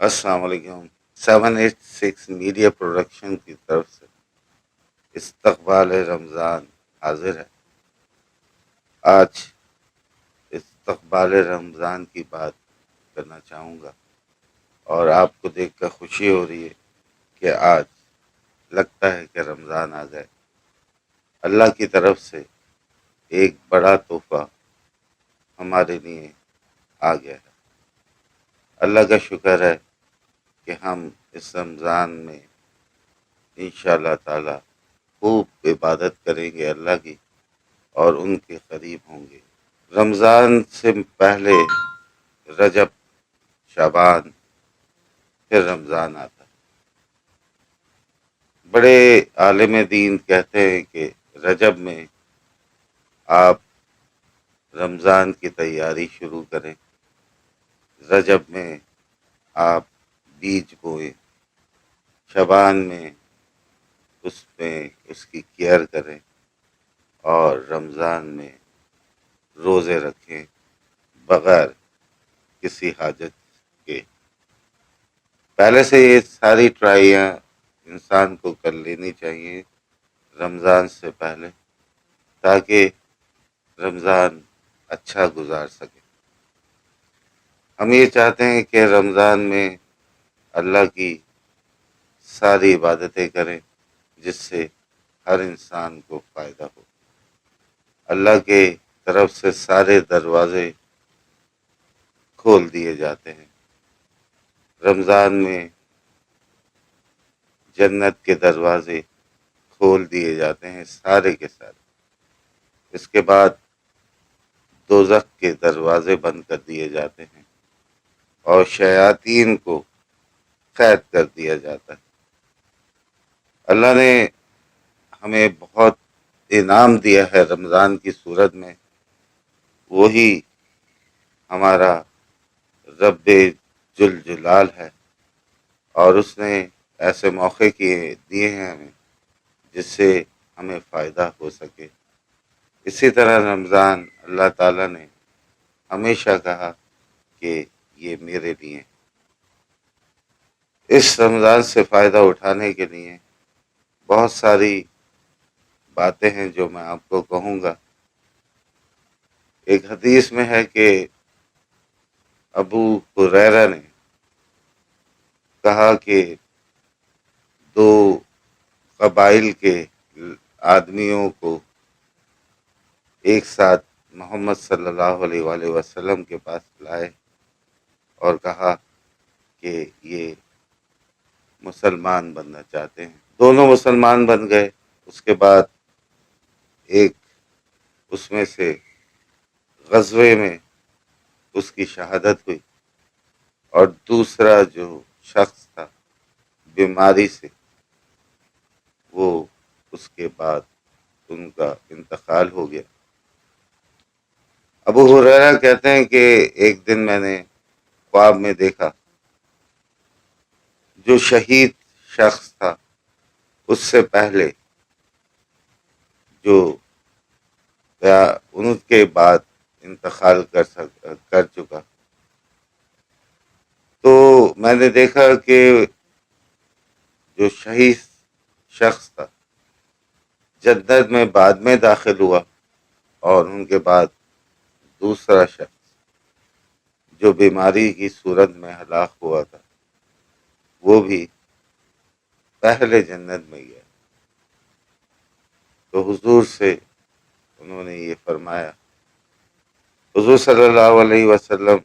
السلام علیکم۔ 786 media production کی طرف سے استقبال رمضان حاضر ہے۔ آج استقبال رمضان کی بات کرنا چاہوں گا، اور آپ کو دیکھ کر خوشی ہو رہی ہے کہ آج لگتا ہے کہ رمضان آ گئے۔ اللہ کی طرف سے ایک بڑا تحفہ ہمارے لیے آ گیا ہے۔ اللہ کا شکر ہے کہ ہم اس رمضان میں انشاءاللہ تعالی خوب عبادت کریں گے اللہ کی، اور ان کے قریب ہوں گے۔ رمضان سے پہلے رجب، شعبان، پھر رمضان آتا ہے۔ بڑے عالم دین کہتے ہیں کہ رجب میں آپ رمضان کی تیاری شروع کریں، رجب میں آپ بیج بوئیں، شعبان میں اس کی کیئر کریں، اور رمضان میں روزے رکھیں بغیر کسی حاجت کے۔ پہلے سے یہ ساری ٹرائیاں انسان کو کر لینی چاہیے رمضان سے پہلے، تاکہ رمضان اچھا گزار سکے۔ ہم یہ چاہتے ہیں کہ رمضان میں اللہ کی ساری عبادتیں کریں جس سے ہر انسان کو فائدہ ہو۔ اللہ کے طرف سے سارے دروازے کھول دیے جاتے ہیں۔ رمضان میں جنت کے دروازے کھول دیے جاتے ہیں سارے کے سارے۔ اس کے بعد دوزخ کے دروازے بند کر دیے جاتے ہیں، اور شیاطین کو قید کر دیا جاتا ہے۔ اللہ نے ہمیں بہت انعام دیا ہے رمضان کی صورت میں، وہی ہمارا رب ذوالجلال ہے، اور اس نے ایسے موقع دیے ہیں ہمیں جس سے ہمیں فائدہ ہو سکے۔ اسی طرح رمضان اللہ تعالیٰ نے ہمیشہ کہا کہ یہ میرے لیے۔ اس رمضان سے فائدہ اٹھانے کے لیے بہت ساری باتیں ہیں جو میں آپ کو کہوں گا۔ ایک حدیث میں ہے کہ ابو ہریرہ نے کہا کہ دو قبائل کے آدمیوں کو ایک ساتھ محمد صلی اللہ علیہ وآلہ وسلم کے پاس لائے، اور کہا کہ یہ مسلمان بننا چاہتے ہیں۔ دونوں مسلمان بن گئے۔ اس کے بعد ایک اس میں سے غزوے میں اس کی شہادت ہوئی، اور دوسرا جو شخص تھا بیماری سے، وہ اس کے بعد ان کا انتقال ہو گیا۔ ابو ہریرہ کہتے ہیں کہ ایک دن میں نے خواب میں دیکھا، جو شہید شخص تھا اس سے پہلے جو ان کے بعد انتقال کر چکا، تو میں نے دیکھا کہ جو شہید شخص تھا جنت میں بعد میں داخل ہوا، اور ان کے بعد دوسرا شخص جو بیماری کی صورت میں ہلاک ہوا تھا وہ بھی پہلے جنت میں گیا۔ تو حضور سے انہوں نے یہ فرمایا، حضور صلی اللہ علیہ وسلم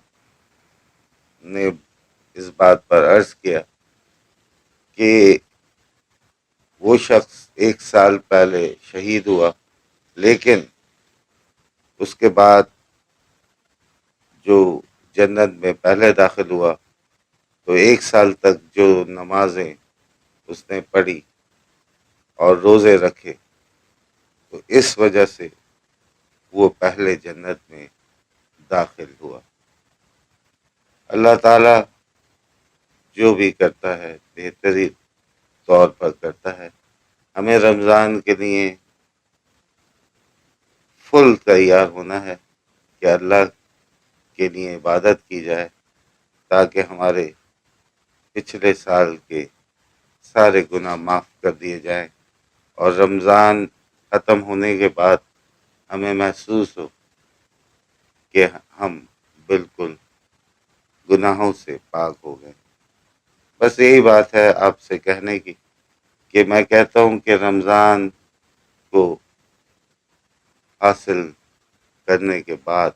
نے اس بات پر عرض کیا کہ وہ شخص 1 سال پہلے شہید ہوا، لیکن اس کے بعد جو جنت میں پہلے داخل ہوا تو 1 سال تک جو نمازیں اس نے پڑھی اور روزے رکھے، تو اس وجہ سے وہ پہلے جنت میں داخل ہوا۔ اللہ تعالیٰ جو بھی کرتا ہے بہترین طور پر کرتا ہے۔ ہمیں رمضان کے لیے فل تیار ہونا ہے کہ اللہ کے لیے عبادت کی جائے، تاکہ ہمارے پچھلے سال کے سارے گناہ معاف کر دیے جائیں، اور رمضان ختم ہونے کے بعد ہمیں محسوس ہو کہ ہم بالکل گناہوں سے پاک ہو گئے۔ بس یہی بات ہے آپ سے کہنے کی، کہ میں کہتا ہوں کہ رمضان کو حاصل کرنے کے بعد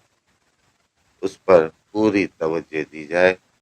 اس پر پوری توجہ دی جائے۔